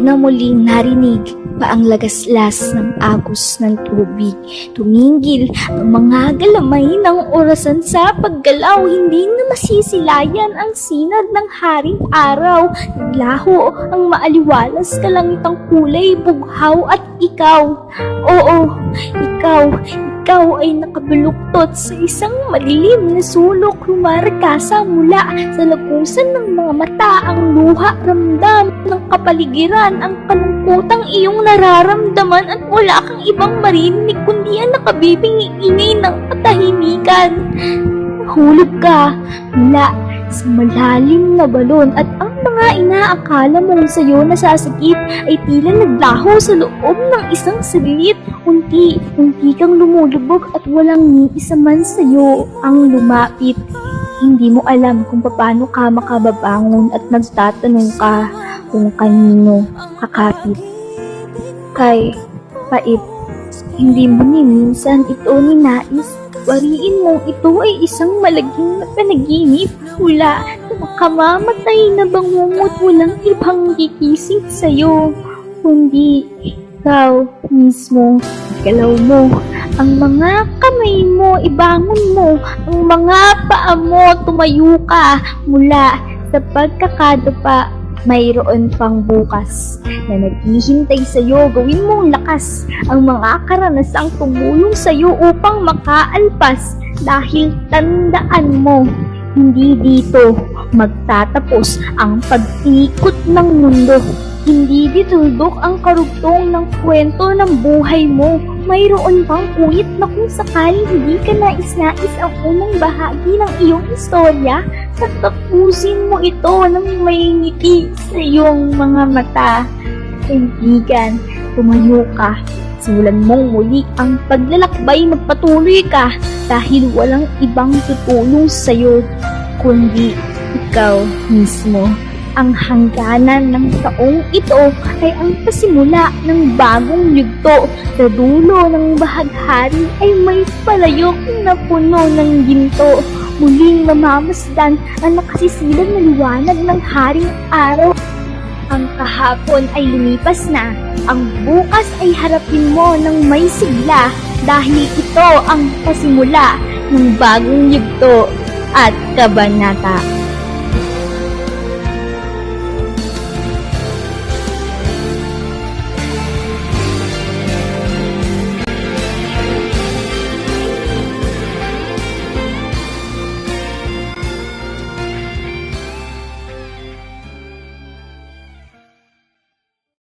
Di na muling narinig pa ang lagaslas ng agos ng tubig. Tumingil ang mga galamay ng orasan sa paggalaw. Hindi na masisilayan ang sinag ng haring araw. Naglaho ang maaliwalas kalangitang kulay, bughaw at ikaw. Oo, ikaw ay nakabuluktot sa isang madilim na sulok. Rumaragasa mula sa lagusan ng mga mata ang luha, ramdam ng kapaligiran, ang kalungkutang iyong nararamdaman at wala kang ibang marinig kundi ang nakabibing ingay ng katahimikan. Nahulog ka mula sa malalim na balon at ang mga inaakala mong sa'yo nasasakit ay tila naglaho sa loob ng isang saglit. Unti kang lumulubog at walang ni isa man sa'yo ang lumapit. Hindi mo alam kung paano ka makababangon at nagtatanong ka kung kanino kakapit. Kay pait, hindi mo ni minsan ito ninais. Wariin mo ito ay isang malaging na panaginip mula sa makamamatay na bangungot. Walang ibang gigising sa'yo kundi ikaw mismo. Galaw mo ang mga kamay mo, ibangon mo ang mga paa mo, tumayo ka mula sa pagkakadapa. Mayroon pang bukas na naghihintay sa'yo. Gawin mong lakas ang mga karanasang tumulong sa'yo upang makaalpas, dahil tandaan mo, hindi dito magtatapos ang pag-ikot ng mundo. Hindi dituldok ang karugtong ng kwento ng buhay mo. Mayroon pang uwit na kung sakaling hindi ka nais-nais ang unang bahagi ng iyong istorya, tatapusin mo ito ng may ngiti sa iyong mga mata. Kaibigan, tumayo ka. Simulan mong muli ang paglalakbay, magpatuloy ka dahil walang ibang tutulong sa'yo kundi ikaw mismo. Ang hangganan ng taong ito ay ang pasimula ng bagong yugto. Sa dulo ng bahaghari ay may palayok na puno ng ginto. Muling mamamasdan ang nakasisilan na liwanag ng haring araw. Ang kahapon ay lumipas na. Ang bukas ay harapin mo ng may sigla, dahil ito ang pasimula ng bagong yugto at kabanata.